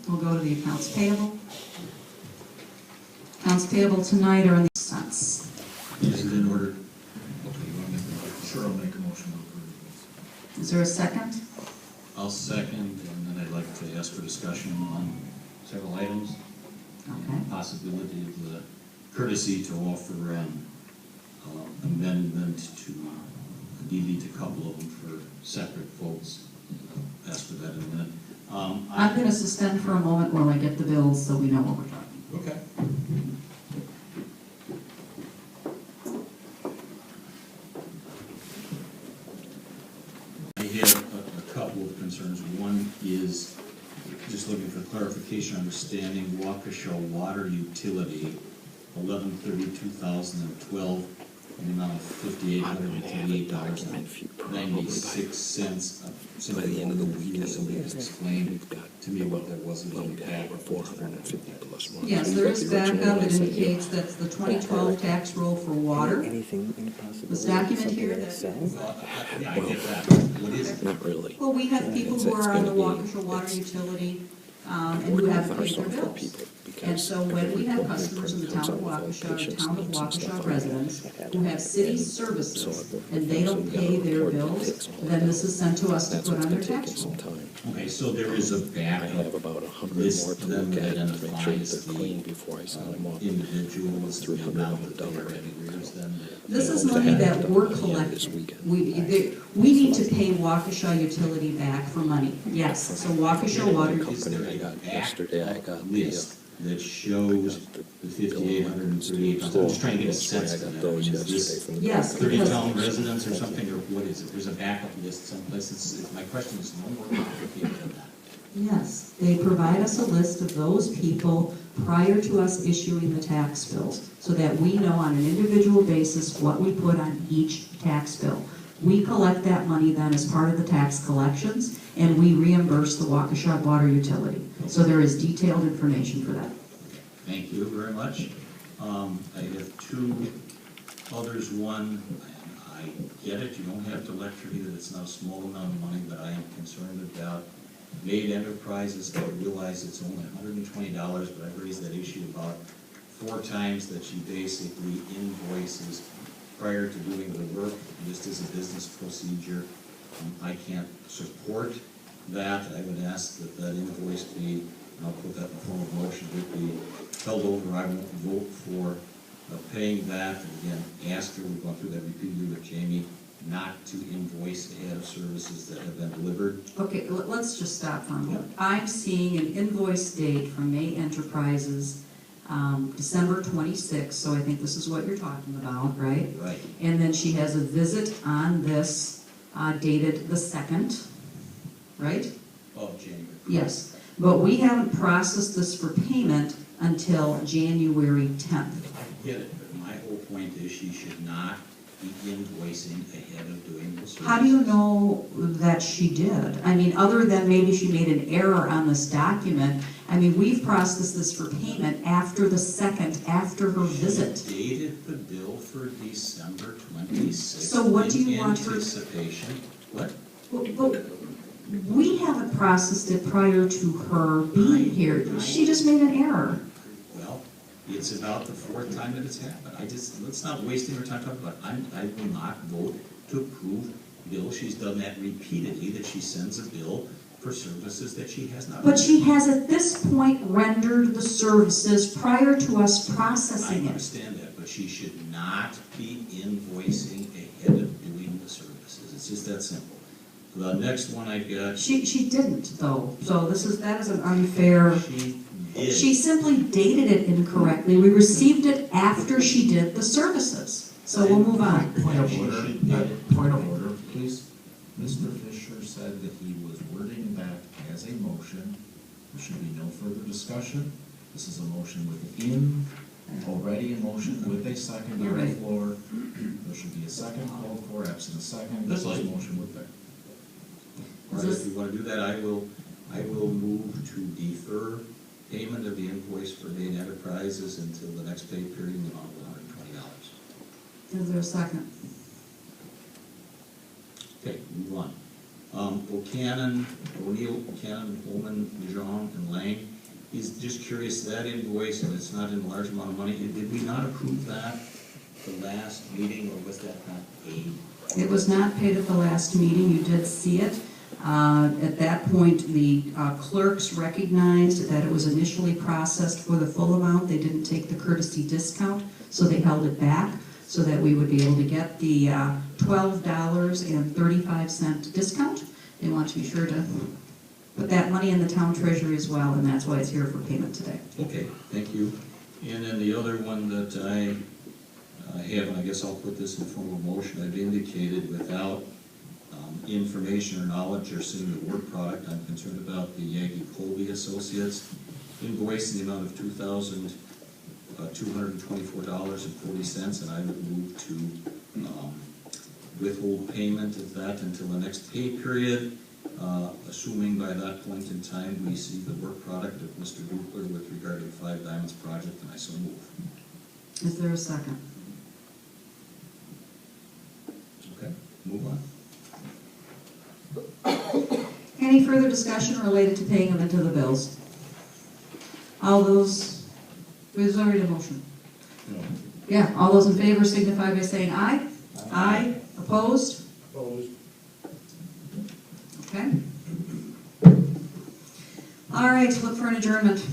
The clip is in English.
We'll go to the accounts payable. Accounts payable tonight are in the cents. Is it in order? Okay, you want to make a motion? Sure, I'll make a motion to approve. Is there a second? I'll second, and then I'd like to ask for discussion on several items. Okay. And possibility of the courtesy to offer amendment to delete a couple of them for separate votes. Ask for that in a minute. I'm going to suspend for a moment while I get the bills so we know what we're talking. Okay. I have a couple of concerns. One is just looking for clarification, understanding Waukesha water utility, 11/30/2012, in the amount of $5,838.96. By the end of the week, Somebody has explained to me what that was. over 450 plus months. Yes, there is backup that indicates that's the 2012 tax roll for water. Anything possible. This document here Yeah, I get that. What is it? Not really. Well, we have people who are on the Waukesha water utility and who have paid their bills. And so when we have customers in the town of Waukesha, or town of Waukesha residents who have city services and they don't pay their bills, then this is sent to us to put on their tax roll. Okay, so there is a I backup have about 100 list more to then look that at to make sure that identifies they're clean before I sign them off. individuals, the 300 amount of that them they done are already. in arrears then. This is I hope to money have that it we're done this collecting. weekend. We need to pay Waukesha utility back for money, yes. So Waukesha water, Is there I a got yesterday, I got backup the, list that shows the $5,838? I'm just trying to get a sense I of got that. those Is yesterday this from the. Yes, 30 because- town residents or something, or what is it? There's a backup list someplace. My question is no more complicated than that. yes, they provide us a list of those people prior to us issuing the tax bills, so that we know on an individual basis what we put on each tax bill. We collect that money then as part of the tax collections, and we reimburse the Waukesha water utility. So there is detailed information for that. Thank you very much. I have two others. One, I get it, you don't have to lecture me that it's not a small amount of money, but I am concerned about Made Enterprises. I realize it's only $120, but I've raised that issue about 4 times, that she basically invoices prior to doing the work, just as a business procedure. I can't support that. I would ask that that invoice be, and I'll put that in the form of motion, would be held over. I won't vote for paying that. And again, ask her, we've gone through that repeatedly with Jamie, not to invoice ahead of services that have been delivered. Okay, let's just stop for a moment. I'm seeing an invoice date from May Enterprises, December 26th, so I think this is what you're talking about, right? Right. And then she has a visit on this dated the 2nd, right? Of January. Yes, but we haven't processed this for payment until January 10th. I get it, but my whole point is she should not be invoicing ahead of doing the service. How do you know that she did? I mean, other than maybe she made an error on this document, I mean, we've processed this for payment after the 2nd, after her visit. She dated the bill for December 26th. So what do you want her- In anticipation, what? But we haven't processed it prior to her being here. She just made an error. Well, it's about the 4th time that it's happened. Let's not waste any time talking about it. I will not vote to approve bills. She's done that repeatedly, that she sends a bill for services that she has not. But she has at this point rendered the services prior to us I processing it. understand that, but she should not be invoicing ahead of doing the services. It's just that simple. The next one I've got, She didn't though, so that is an unfair. she did. She simply dated it incorrectly. We received it after she did the services. So we'll move on. Point of She order, should get it. point of order, please. Mr. Fischer said that he was wording that as a motion. There should be no further discussion. This is a motion within, already a motion with a second You're on the right. floor. There should be a second called for, absent a second. That's This is a fine. motion with that. All right, if you want to do that, I will move to defer payment of the invoice for Made Enterprises until the next pay period in the amount of $120. Is there a second? Okay, move on. O'Neill, Buchanan, Holman, Dijon, and Lang He's just curious, that invoice, and it's not in a large amount of money, did we not approve that the last meeting, or was that not paid? It was not paid at the last meeting, you did see it. At that point, the clerks recognized that it was initially processed for the full amount. They didn't take the courtesy discount, so they held it back so that we would be able to get the $12.35 discount. They want to be sure to put that money in the town treasury as well, and that's why it's here for payment today. Okay, thank you. And then the other one that I have, and I guess I'll put this in form of motion, I've indicated without information or knowledge or seeing the work product, I'm concerned about the Yankee Colby Associates invoice in the amount of $2,224.40, and I would move to withhold payment of that until the next pay period, assuming by that point in time we see the work product of Mr. Dupler with regard to the Five Diamonds project, and I so move. Is there a second? Okay, move on. Any further discussion related to paying them into the bills? All those, there's already a motion. No. Yeah, all those in favor signify by saying aye. Aye. Opposed? Opposed. Okay. All right, look for an adjournment.